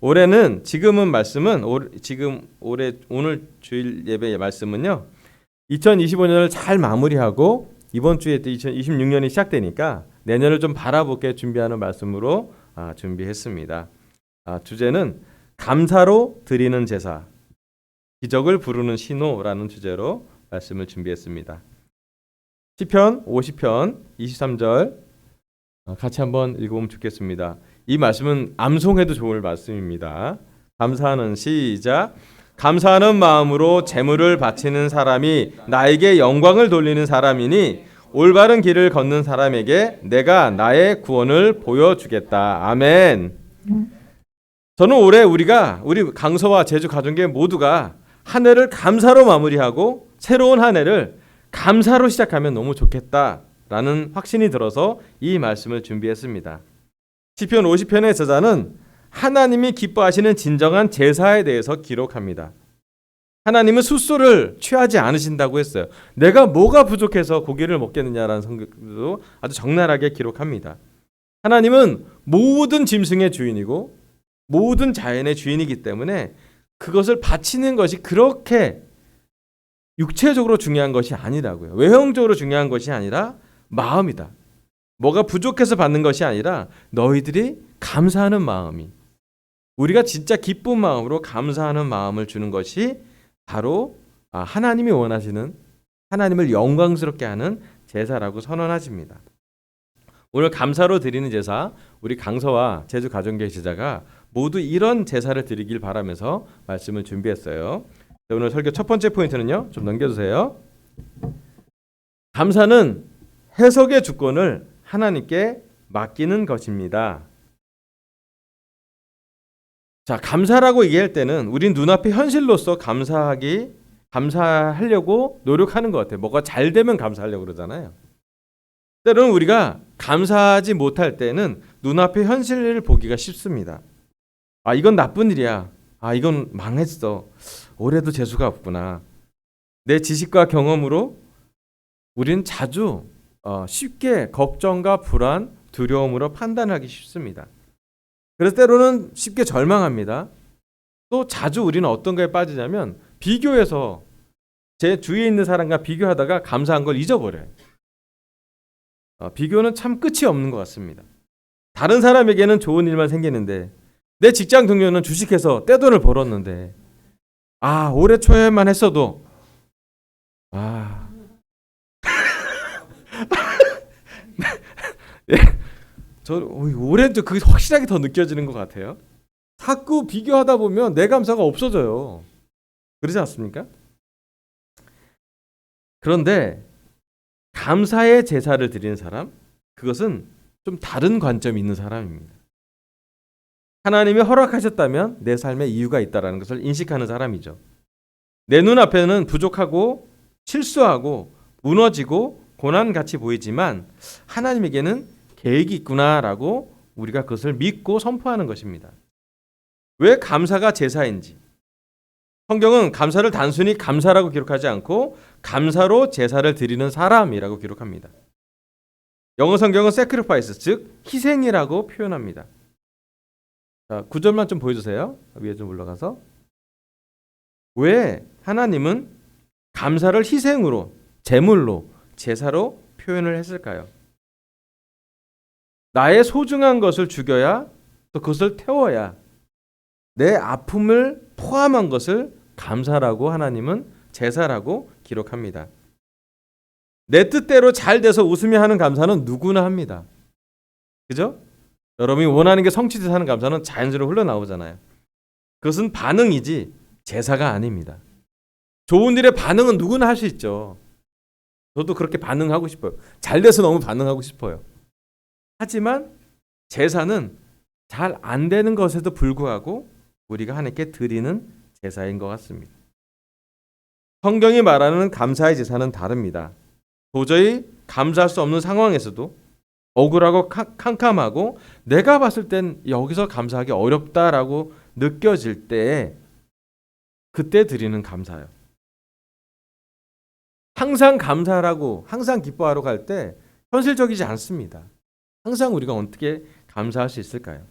올해는 지금은 말씀은 지금 오늘 주일 예배 말씀은요. 2025년을 잘 마무리하고 이번 주에 또 2026년이 시작되니까 내년을 좀 바라보게 준비하는 말씀으로 준비했습니다. 주제는 감사로 드리는 제사, 기적을 부르는 신호라는 주제로 말씀을 준비했습니다. 시편 50편 23절 같이 한번 읽어보면 좋겠습니다. 이 말씀은 암송해도 좋을 말씀입니다. 감사하는 시작. 감사하는 마음으로 제물을 바치는 사람이 나에게 영광을 돌리는 사람이니 올바른 길을 걷는 사람에게 내가 나의 구원을 보여주겠다. 아멘. 저는 올해 우리 강서와 제주 가정교회 모두가 한 해를 감사로 마무리하고 새로운 한 해를 감사로 시작하면 너무 좋겠다라는 확신이 들어서 이 말씀을 준비했습니다. 시편 50편의 저자는 하나님이 기뻐하시는 진정한 제사에 대해서 기록합니다. 하나님은 숫소를 취하지 않으신다고 했어요. 내가 뭐가 부족해서 고기를 먹겠느냐라는 성경도 아주 적나라하게 기록합니다. 하나님은 모든 짐승의 주인이고 모든 자연의 주인이기 때문에 그것을 바치는 것이 그렇게 육체적으로 중요한 것이 아니라고요. 외형적으로 중요한 것이 아니라 마음이다. 뭐가 부족해서 받는 것이 아니라 너희들이 감사하는 마음이, 우리가 진짜 기쁜 마음으로 감사하는 마음을 주는 것이 바로 하나님이 원하시는, 하나님을 영광스럽게 하는 제사라고 선언하십니다. 오늘 감사로 드리는 제사, 우리 강서와 제주 가정교회 제자가 모두 이런 제사를 드리길 바라면서 말씀을 준비했어요. 오늘 설교 첫 번째 포인트는요. 좀 넘겨주세요. 감사는 해석의 주권을 하나님께 맡기는 것입니다. 자, 감사라고 얘기할 때는 우린 눈앞의 현실로서 감사하려고 노력하는 것 같아요. 뭐가 잘 되면 감사하려고 그러잖아요. 때로는 우리가 감사하지 못할 때는 눈앞의 현실을 보기가 쉽습니다. 이건 나쁜 일이야. 이건 망했어. 올해도 재수가 없구나. 내 지식과 경험으로 우린 자주 쉽게 걱정과 불안, 두려움으로 판단하기 쉽습니다. 그래서 때로는 쉽게 절망합니다. 또 자주 우리는 어떤 거에 빠지냐면 비교해서 제 주위에 있는 사람과 비교하다가 감사한 걸 잊어버려요. 비교는 참 끝이 없는 것 같습니다. 다른 사람에게는 좋은 일만 생기는데 내 직장 동료는 주식해서 떼돈을 벌었는데 올해 초에만 했어도 저 올해도 그게 확실하게 더 느껴지는 것 같아요. 자꾸 비교하다 보면 내 감사가 없어져요. 그러지 않습니까? 그런데 감사의 제사를 드리는 사람, 그것은 좀 다른 관점이 있는 사람입니다. 하나님이 허락하셨다면 내 삶에 이유가 있다는 것을 인식하는 사람이죠. 내 눈앞에는 부족하고 실수하고 무너지고 고난같이 보이지만 하나님에게는 계획이 있구나라고 우리가 그것을 믿고 선포하는 것입니다. 왜 감사가 제사인지, 성경은 감사를 단순히 감사라고 기록하지 않고 감사로 제사를 드리는 사람이라고 기록합니다. 영어 성경은 sacrifice, 즉 희생이라고 표현합니다. 자, 9절만 좀 보여주세요. 위에 좀 올라가서. 왜 하나님은 감사를 희생으로, 제물로, 제사로 표현을 했을까요? 나의 소중한 것을 죽여야, 또 그것을 태워야 내 아픔을 포함한 것을 감사라고 하나님은 제사라고 기록합니다. 내 뜻대로 잘 돼서 웃으며 하는 감사는 누구나 합니다. 그죠? 여러분이 원하는 게 성취돼서 하는 감사는 자연스러워 흘러나오잖아요. 그것은 반응이지 제사가 아닙니다. 좋은 일의 반응은 누구나 할 수 있죠. 저도 그렇게 반응하고 싶어요. 잘 돼서 너무 반응하고 싶어요. 하지만 제사는 잘 안 되는 것에도 불구하고 우리가 하나님께 드리는 제사인 것 같습니다. 성경이 말하는 감사의 제사는 다릅니다. 도저히 감사할 수 없는 상황에서도 억울하고 캄캄하고 내가 봤을 땐 여기서 감사하기 어렵다라고 느껴질 때 그때 드리는 감사예요. 항상 감사하라고, 항상 기뻐하러 갈 때 현실적이지 않습니다. 항상 우리가 어떻게 감사할 수 있을까요?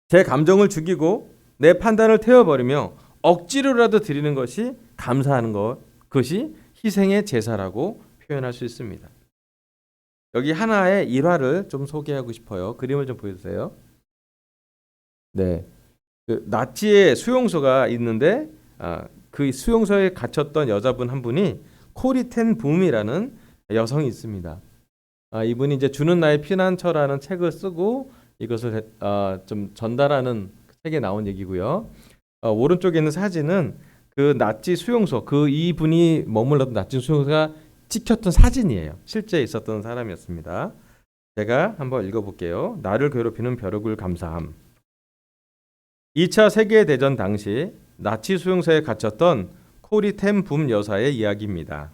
제 감정을 죽이고 내 판단을 태워버리며 억지로라도 드리는 것이 감사하는 것, 그것이 희생의 제사라고 표현할 수 있습니다. 여기 하나의 일화를 좀 소개하고 싶어요. 그림을 좀 보여주세요. 네, 그 나치의 수용소가 있는데 그 수용소에 갇혔던 여자분 한 분이 코리 텐 붐이라는 여성이 있습니다. 이분이 이제 주는 나의 피난처라는 책을 쓰고 이것을 좀 전달하는 책에 나온 얘기고요. 오른쪽에 있는 사진은 그 나치 수용소, 그 이분이 머물렀던 나치 수용소가 찍혔던 사진이에요. 실제 있었던 사람이었습니다. 제가 한번 읽어볼게요. 나를 괴롭히는 벼룩을 감사함. 2차 세계대전 당시 나치 수용소에 갇혔던 코리 텐 붐 여사의 이야기입니다.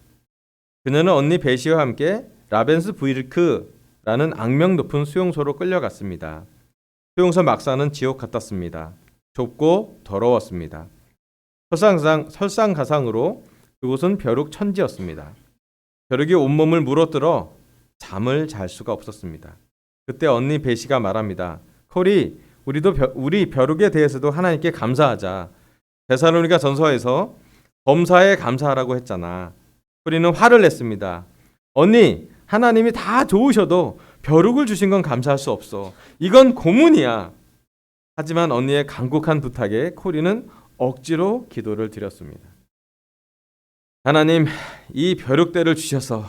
그녀는 언니 베시와 함께 라벤스 부이르크라는 악명 높은 수용소로 끌려갔습니다. 수용소 막사는 지옥 같았습니다. 좁고 더러웠습니다. 설상가상으로 그곳은 벼룩 천지였습니다. 벼룩이 온몸을 물어뜯어 잠을 잘 수가 없었습니다. 그때 언니 베시가 말합니다. 코리, 우리 벼룩에 대해서도 하나님께 감사하자. 데살로니가 전서에서 범사에 감사하라고 했잖아. 코리는 화를 냈습니다. 언니, 하나님이 다 좋으셔도 벼룩을 주신 건 감사할 수 없어. 이건 고문이야. 하지만 언니의 간곡한 부탁에 코리는 억지로 기도를 드렸습니다. 하나님, 이 벼룩대를 주셔서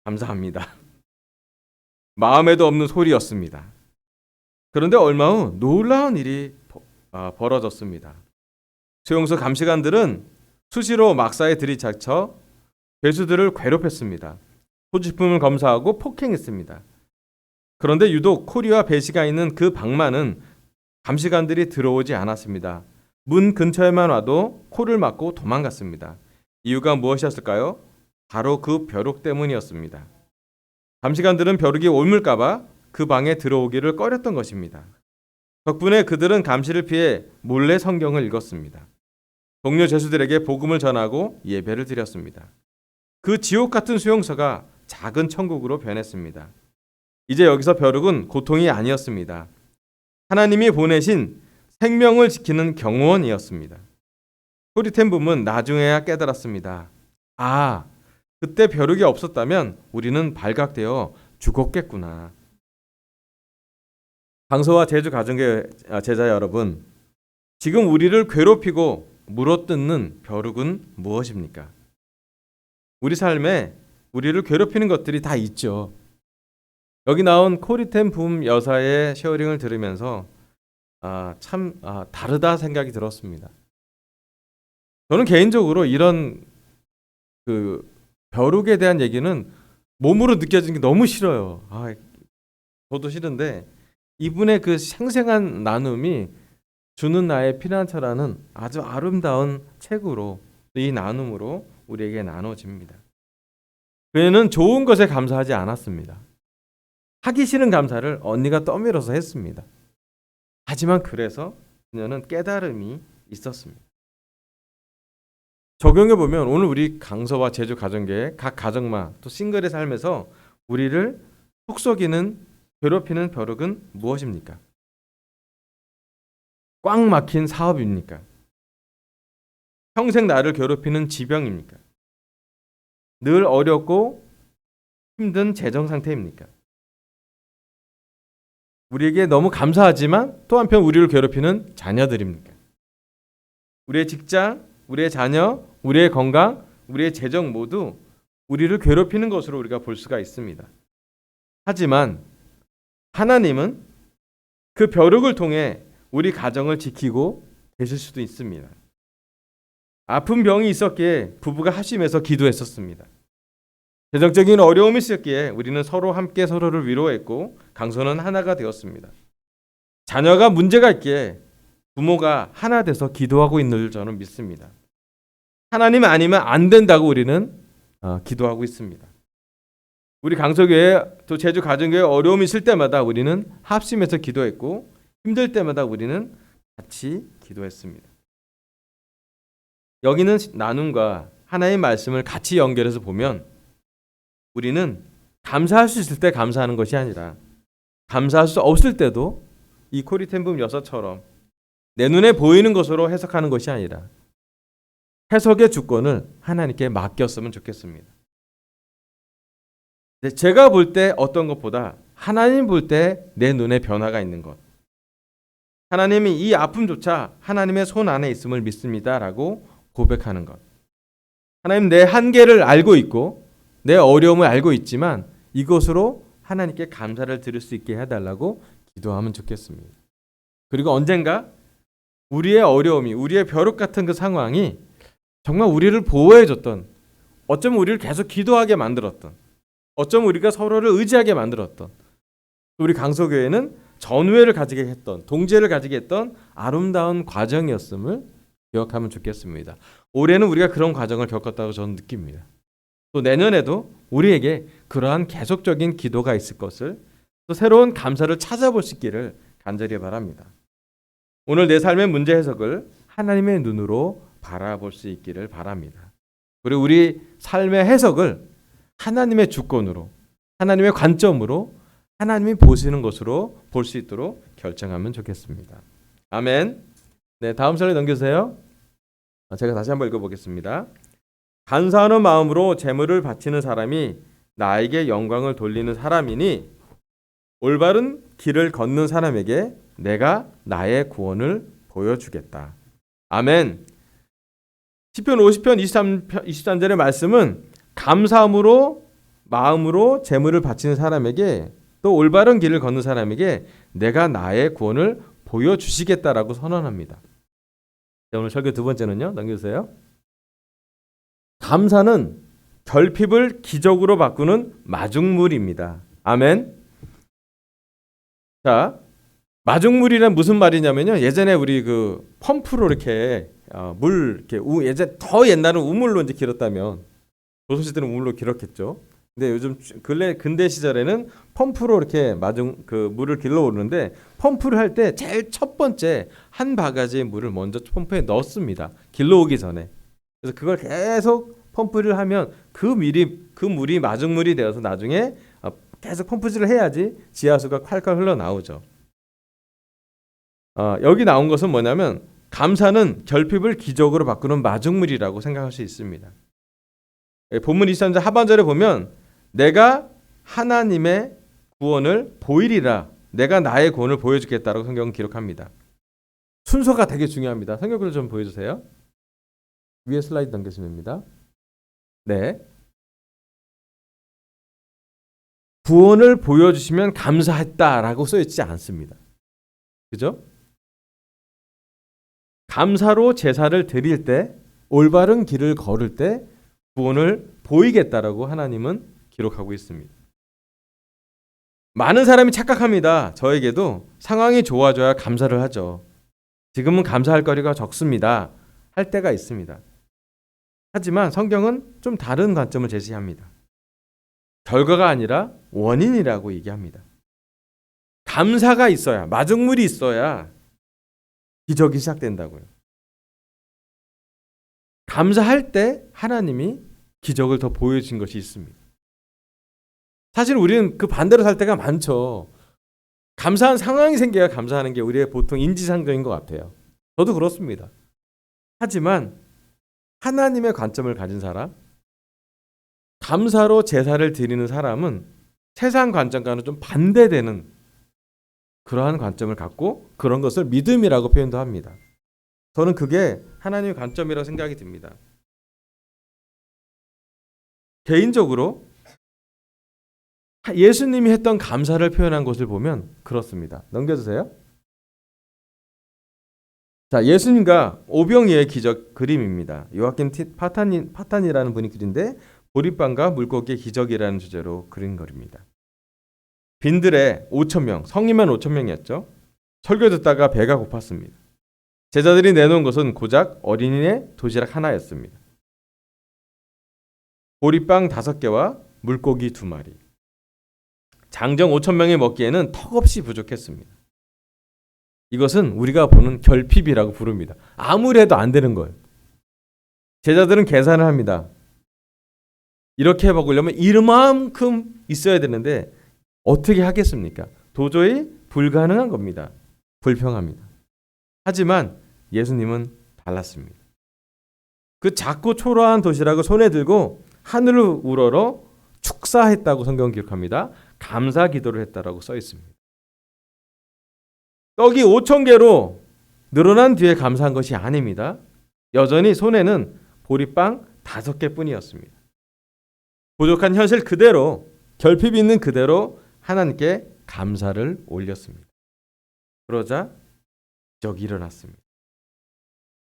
감사합니다. 마음에도 없는 소리였습니다. 그런데 얼마 후 놀라운 일이 벌어졌습니다. 수용소 감시관들은 수시로 막사에 들이닥쳐 죄수들을 괴롭혔습니다. 소지품을 검사하고 폭행했습니다. 그런데 유독 코리와 베시가 있는 그 방만은 감시관들이 들어오지 않았습니다. 문 근처에만 와도 코를 막고 도망갔습니다. 이유가 무엇이었을까요? 바로 그 벼룩 때문이었습니다. 감시관들은 벼룩이 옮을까봐 그 방에 들어오기를 꺼렸던 것입니다. 덕분에 그들은 감시를 피해 몰래 성경을 읽었습니다. 동료 죄수들에게 복음을 전하고 예배를 드렸습니다. 그 지옥 같은 수용소가 작은 천국으로 변했습니다. 이제 여기서 벼룩은 고통이 아니었습니다. 하나님이 보내신 생명을 지키는 경호원이었습니다. 코리 텐 붐은 나중에야 깨달았습니다. 그때 벼룩이 없었다면 우리는 발각되어 죽었겠구나. 강서와 제주 가정교회 제자 여러분, 지금 우리를 괴롭히고 물어뜯는 벼룩은 무엇입니까? 우리 삶에 우리를 괴롭히는 것들이 다 있죠. 여기 나온 코리 텐 붐 여사의 쉐어링을 들으면서 참 다르다 생각이 들었습니다. 저는 개인적으로 이런 그 벼룩에 대한 얘기는 몸으로 느껴지는 게 너무 싫어요. 저도 싫은데 이분의 그 생생한 나눔이 주는 나의 피난처라는 아주 아름다운 책으로 이 나눔으로 우리에게 나눠집니다. 그녀는 좋은 것에 감사하지 않았습니다. 하기 싫은 감사를 언니가 떠밀어서 했습니다. 하지만 그래서 그녀는 깨달음이 있었습니다. 적용해 보면 오늘 우리 강서와 제주 가정교회 각 가정마 또 싱글의 삶에서 우리를 속썩이는 괴롭히는 벼룩은 무엇입니까? 꽉 막힌 사업입니까? 평생 나를 괴롭히는 지병입니까? 늘 어렵고 힘든 재정 상태입니까? 우리에게 너무 감사하지만 또 한편 우리를 괴롭히는 자녀들입니까? 우리의 직장, 우리의 자녀, 우리의 건강, 우리의 재정 모두 우리를 괴롭히는 것으로 우리가 볼 수가 있습니다. 하지만 하나님은 그 벼룩을 통해 우리 가정을 지키고 계실 수도 있습니다. 아픈 병이 있었기에 부부가 합심해서 기도했었습니다. 재정적인 어려움이 있었기에 우리는 서로 함께 서로를 위로했고 강서는 하나가 되었습니다. 자녀가 문제가 있기에 부모가 하나 돼서 기도하고 있는 줄 저는 믿습니다. 하나님 아니면 안 된다고 우리는 기도하고 있습니다. 우리 강서교회 또 제주 가정교회 어려움이 있을 때마다 우리는 합심해서 기도했고 힘들 때마다 우리는 같이 기도했습니다. 여기는 나눔과 하나의 말씀을 같이 연결해서 보면 우리는 감사할 수 있을 때 감사하는 것이 아니라 감사할 수 없을 때도 이 코리텐붐 여사처럼 내 눈에 보이는 것으로 해석하는 것이 아니라 해석의 주권을 하나님께 맡겼으면 좋겠습니다. 제가 볼 때 어떤 것보다 하나님 볼 때 내 눈에 변화가 있는 것. 하나님이 이 아픔조차 하나님의 손 안에 있음을 믿습니다라고 고백하는 것. 하나님 내 한계를 알고 있고 내 어려움을 알고 있지만 이것으로 하나님께 감사를 드릴 수 있게 해달라고 기도하면 좋겠습니다. 그리고 언젠가 우리의 어려움이 우리의 벼룩 같은 그 상황이 정말 우리를 보호해줬던, 어쩌면 우리를 계속 기도하게 만들었던, 어쩌면 우리가 서로를 의지하게 만들었던, 우리 강서교회는 전우회를 가지게 했던, 동지회를 가지게 했던 아름다운 과정이었음을 기억하면 좋겠습니다. 올해는 우리가 그런 과정을 겪었다고 저는 느낍니다. 또 내년에도 우리에게 그러한 계속적인 기도가 있을 것을, 또 새로운 감사를 찾아볼 수 있기를 간절히 바랍니다. 오늘 내 삶의 문제 해석을 하나님의 눈으로 바라볼 수 있기를 바랍니다. 그리고 우리 삶의 해석을 하나님의 주권으로, 하나님의 관점으로, 하나님이 보시는 것으로 볼 수 있도록 결정하면 좋겠습니다. 아멘. 네, 다음 슬라이드 넘겨주세요. 제가 다시 한번 읽어보겠습니다. 감사하는 마음으로 재물을 바치는 사람이 나에게 영광을 돌리는 사람이니 올바른 길을 걷는 사람에게 내가 나의 구원을 보여주겠다. 아멘. 시편 50편 23절의 말씀은 감사함으로 마음으로 재물을 바치는 사람에게 또 올바른 길을 걷는 사람에게 내가 나의 구원을 보여주시겠다라고 선언합니다. 자, 오늘 설교 두 번째는요. 넘겨주세요. 감사는 결핍을 기적으로 바꾸는 마중물입니다. 아멘. 자, 마중물이란 무슨 말이냐면요. 예전에 우리 그 펌프로 이렇게 물 이렇게 예전 더 옛날은 우물로 이제 길었다면 조선시대는 우물로 길었겠죠. 근데 요즘 근대 시절에는 펌프로 이렇게 그 물을 길러 오르는데 펌프를 할 때 제일 첫 번째 한 바가지의 물을 먼저 펌프에 넣습니다. 길러 오기 전에. 그래서 그걸 계속 펌프를 하면 그 물이 마중물이 되어서 나중에 계속 펌프질을 해야지 지하수가 콸콸 흘러 나오죠. 여기 나온 것은 뭐냐면 감사는 결핍을 기적으로 바꾸는 마중물이라고 생각할 수 있습니다. 본문 23절 하반절에 보면 내가 하나님의 구원을 보이리라, 내가 나의 구원을 보여주겠다라고 성경은 기록합니다. 순서가 되게 중요합니다. 성경글을 좀 보여주세요. 위에 슬라이드 넘기시면 됩니다. 네. 구원을 보여주시면 감사했다라고 써있지 않습니다. 그죠? 감사로 제사를 드릴 때, 올바른 길을 걸을 때 구원을 보이겠다라고 하나님은 기록하고 있습니다. 많은 사람이 착각합니다. 저에게도 상황이 좋아져야 감사를 하죠. 지금은 감사할 거리가 적습니다. 할 때가 있습니다. 하지만 성경은 좀 다른 관점을 제시합니다. 결과가 아니라 원인이라고 얘기합니다. 감사가 있어야, 마중물이 있어야 기적이 시작된다고요. 감사할 때 하나님이 기적을 더 보여준 것이 있습니다. 사실 우리는 그 반대로 살 때가 많죠. 감사한 상황이 생겨야 감사하는 게 우리의 보통 인지상정인 것 같아요. 저도 그렇습니다. 하지만 하나님의 관점을 가진 사람, 감사로 제사를 드리는 사람은 세상 관점과는 좀 반대되는 그러한 관점을 갖고 그런 것을 믿음이라고 표현도 합니다. 저는 그게 하나님의 관점이라고 생각이 듭니다. 개인적으로 예수님이 했던 감사를 표현한 것을 보면 그렇습니다. 넘겨주세요. 자, 예수님과 오병이어의 기적 그림입니다. 요아kim 파탄이라는 분이 그린데 보리빵과 물고기의 기적이라는 주제로 그린 그림입니다. 빈들에 5,000명, 성인만 5,000명이었죠. 설교 듣다가 배가 고팠습니다. 제자들이 내놓은 것은 고작 어린이의 도시락 하나였습니다. 보리빵 5개와 물고기 2마리. 장정 5,000명이 먹기에는 턱없이 부족했습니다. 이것은 우리가 보는 결핍이라고 부릅니다. 아무리 해도 안 되는 거예요. 제자들은 계산을 합니다. 이렇게 먹으려면 이만큼 있어야 되는데 어떻게 하겠습니까? 도저히 불가능한 겁니다. 불평합니다. 하지만 예수님은 달랐습니다. 그 작고 초라한 도시락을 손에 들고 하늘을 우러러 축사했다고 성경 기록합니다. 감사 기도를 했다라고 써 있습니다. 떡이 5,000개로 늘어난 뒤에 감사한 것이 아닙니다. 여전히 손에는 보리빵 5개 뿐이었습니다. 부족한 현실 그대로, 결핍 있는 그대로 하나님께 감사를 올렸습니다. 그러자 기적이 일어났습니다.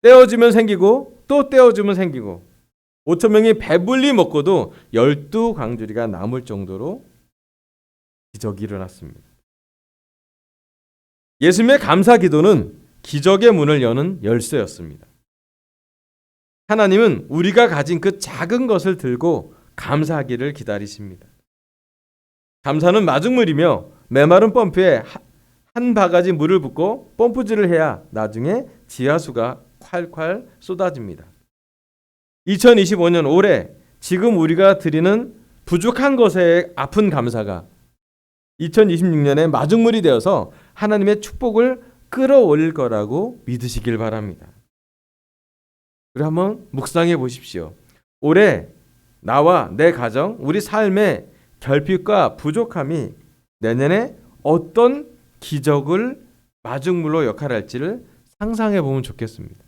떼어주면 생기고 또 떼어주면 생기고 5,000명이 배불리 먹고도 12광주리가 남을 정도로 기적이 일어났습니다. 예수님의 감사 기도는 기적의 문을 여는 열쇠였습니다. 하나님은 우리가 가진 그 작은 것을 들고 감사하기를 기다리십니다. 감사는 마중물이며 메마른 펌프에 한 바가지 물을 붓고 펌프질을 해야 나중에 지하수가 콸콸 쏟아집니다. 2025년 올해 지금 우리가 드리는 부족한 것에 아픈 감사가 2026년에 마중물이 되어서 하나님의 축복을 끌어올릴 거라고 믿으시길 바랍니다. 우리 한번 묵상해 보십시오. 올해 나와 내 가정, 우리 삶의 결핍과 부족함이 내년에 어떤 기적을 마중물로 역할할지를 상상해 보면 좋겠습니다.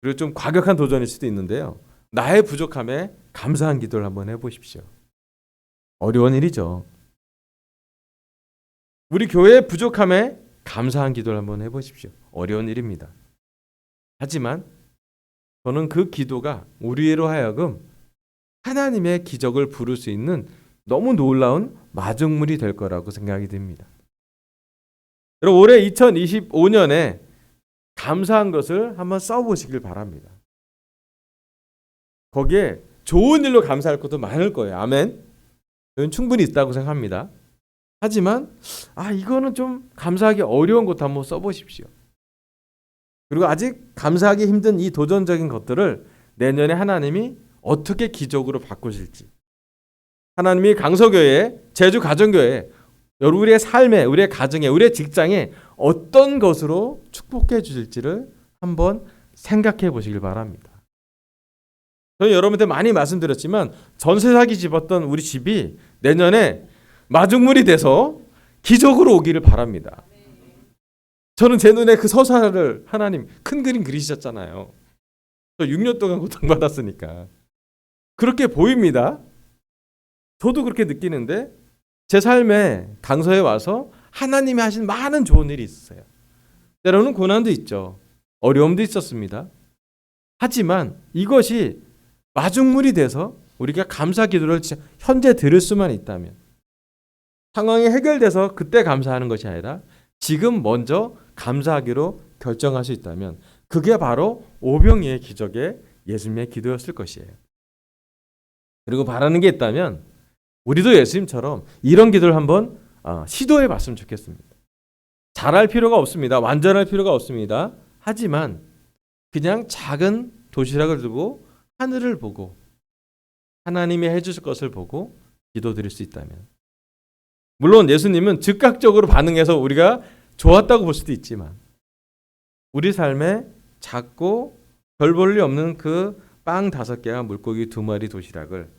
그리고 좀 과격한 도전일 수도 있는데요. 나의 부족함에 감사한 기도를 한번 해보십시오. 어려운 일이죠. 우리 교회의 부족함에 감사한 기도를 한번 해보십시오. 어려운 일입니다. 하지만 저는 그 기도가 우리로 하여금 하나님의 기적을 부를 수 있는 너무 놀라운 마중물이 될 거라고 생각이 듭니다. 여러분, 올해 2025년에 감사한 것을 한번 써보시길 바랍니다. 거기에 좋은 일로 감사할 것도 많을 거예요. 아멘. 저는 충분히 있다고 생각합니다. 하지만 이거는 좀 감사하기 어려운 것도 한번 써보십시오. 그리고 아직 감사하기 힘든 이 도전적인 것들을 내년에 하나님이 어떻게 기적으로 바꾸실지, 하나님이 강서교회, 제주가정교회, 우리의 삶에, 우리의 가정에, 우리의 직장에 어떤 것으로 축복해 주실지를 한번 생각해 보시길 바랍니다. 저는 여러분한테 많이 말씀드렸지만 전세 사기 집었던 우리 집이 내년에 마중물이 돼서 기적으로 오기를 바랍니다. 저는 제 눈에 그 서사를 하나님 큰 그림 그리셨잖아요. 저 6년 동안 고통받았으니까. 그렇게 보입니다. 저도 그렇게 느끼는데 제 삶에 강서에 와서 하나님이 하신 많은 좋은 일이 있어요. 때로는 고난도 있죠. 어려움도 있었습니다. 하지만 이것이 마중물이 돼서 우리가 감사 기도를 현재 들을 수만 있다면, 상황이 해결돼서 그때 감사하는 것이 아니라 지금 먼저 감사하기로 결정할 수 있다면 그게 바로 오병이의 기적의 예수님의 기도였을 것이에요. 그리고 바라는 게 있다면 우리도 예수님처럼 이런 기도를 한번 시도해 봤으면 좋겠습니다. 잘할 필요가 없습니다. 완전할 필요가 없습니다. 하지만 그냥 작은 도시락을 두고 하늘을 보고 하나님이 해주실 것을 보고 기도드릴 수 있다면, 물론 예수님은 즉각적으로 반응해서 우리가 좋았다고 볼 수도 있지만 우리 삶에 작고 별 볼 일 없는 그 빵 5개와 물고기 2마리 도시락을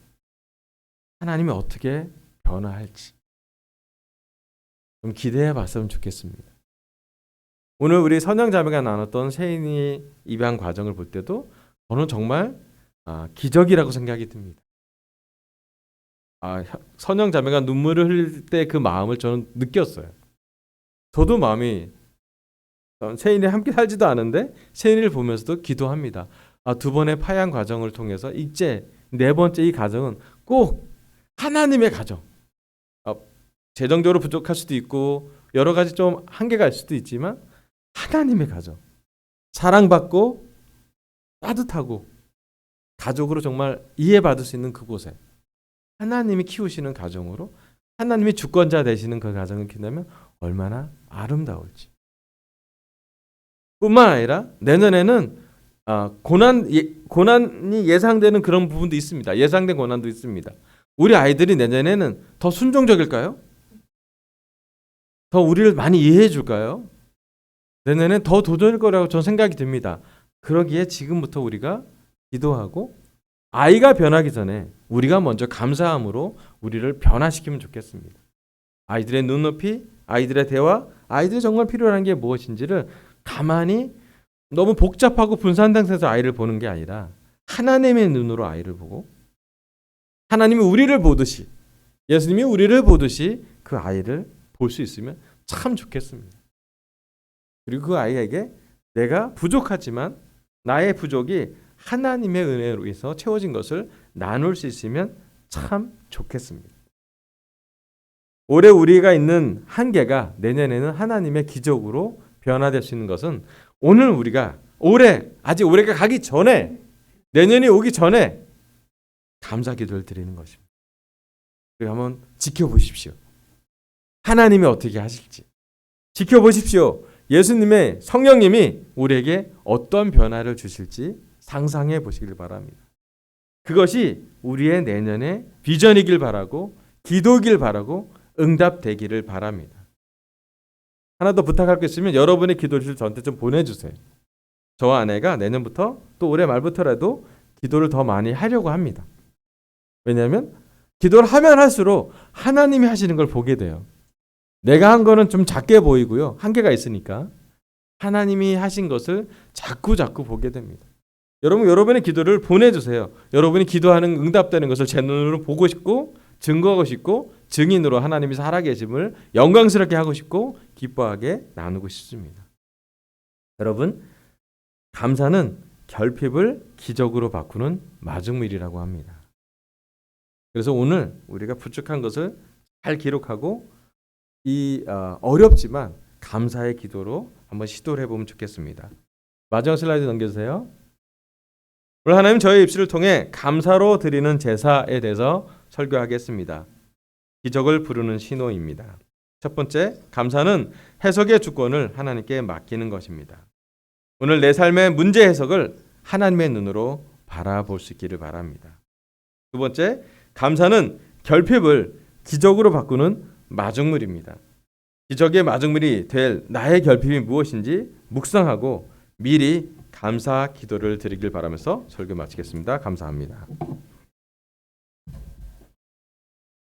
하나님이 어떻게 변화할지 좀 기대해 봤으면 좋겠습니다. 오늘 우리 선영자매가 나눴던 세인이 입양 과정을 볼 때도 저는 정말 기적이라고 생각이 듭니다. 선영자매가 눈물을 흘릴 때 그 마음을 저는 느꼈어요. 저도 마음이, 세인이 함께 살지도 않은데 세인이를 보면서도 기도합니다. 2번의 파양 과정을 통해서 이제 4번째 이 가정은 꼭 하나님의 가정, 재정적으로 부족할 수도 있고 여러 가지 좀 한계가 있을 수도 있지만 하나님의 가정, 사랑받고 따뜻하고 가족으로 정말 이해받을 수 있는 그곳에 하나님이 키우시는 가정으로 하나님이 주권자 되시는 그 가정을 키우면 얼마나 아름다울지. 뿐만 아니라 내년에는 고난이 예상되는 그런 부분도 있습니다. 예상된 고난도 있습니다. 우리 아이들이 내년에는 더 순종적일까요? 더 우리를 많이 이해해 줄까요? 내년엔 더 도전일 거라고 저는 생각이 듭니다. 그러기에 지금부터 우리가 기도하고 아이가 변하기 전에 우리가 먼저 감사함으로 우리를 변화시키면 좋겠습니다. 아이들의 눈높이, 아이들의 대화, 아이들이 정말 필요한 게 무엇인지를 가만히 너무 복잡하고 분산된 데서 아이를 보는 게 아니라 하나님의 눈으로 아이를 보고 하나님이 우리를 보듯이 예수님이 우리를 보듯이 그 아이를 볼 수 있으면 참 좋겠습니다. 그리고 그 아이에게 내가 부족하지만 나의 부족이 하나님의 은혜로 인해서 채워진 것을 나눌 수 있으면 참 좋겠습니다. 올해 우리가 있는 한계가 내년에는 하나님의 기적으로 변화될 수 있는 것은 오늘 우리가 아직 올해가 가기 전에 내년이 오기 전에 감사 기도를 드리는 것입니다. 그리고 한번 지켜보십시오. 하나님이 어떻게 하실지 지켜보십시오. 예수님의 성령님이 우리에게 어떤 변화를 주실지 상상해 보시길 바랍니다. 그것이 우리의 내년의 비전이길 바라고 기도길 바라고 응답되기를 바랍니다. 하나 더 부탁할 게 있으면 여러분의 기도를 저한테 좀 보내주세요. 저와 아내가 내년부터 또 올해 말부터라도 기도를 더 많이 하려고 합니다. 왜냐하면 기도를 하면 할수록 하나님이 하시는 걸 보게 돼요. 내가 한 거는 좀 작게 보이고요. 한계가 있으니까 하나님이 하신 것을 자꾸 보게 됩니다. 여러분의 기도를 보내주세요. 여러분이 기도하는 응답되는 것을 제 눈으로 보고 싶고 증거하고 싶고 증인으로 하나님이 살아계심을 영광스럽게 하고 싶고 기뻐하게 나누고 싶습니다. 여러분, 감사는 결핍을 기적으로 바꾸는 마중물이라고 합니다. 그래서 오늘 우리가 부족한 것을 잘 기록하고 이 어렵지만 감사의 기도로 한번 시도를 해보면 좋겠습니다. 마지막 슬라이드 넘겨주세요. 오늘 하나님 저의 입술을 통해 감사로 드리는 제사에 대해서 설교하겠습니다. 기적을 부르는 신호입니다. 첫 번째, 감사는 해석의 주권을 하나님께 맡기는 것입니다. 오늘 내 삶의 문제 해석을 하나님의 눈으로 바라볼 수 있기를 바랍니다. 두 번째, 감사는 결핍을 기적으로 바꾸는 마중물입니다. 기적의 마중물이 될 나의 결핍이 무엇인지 묵상하고 미리 감사 기도를 드리길 바라면서 설교 마치겠습니다. 감사합니다.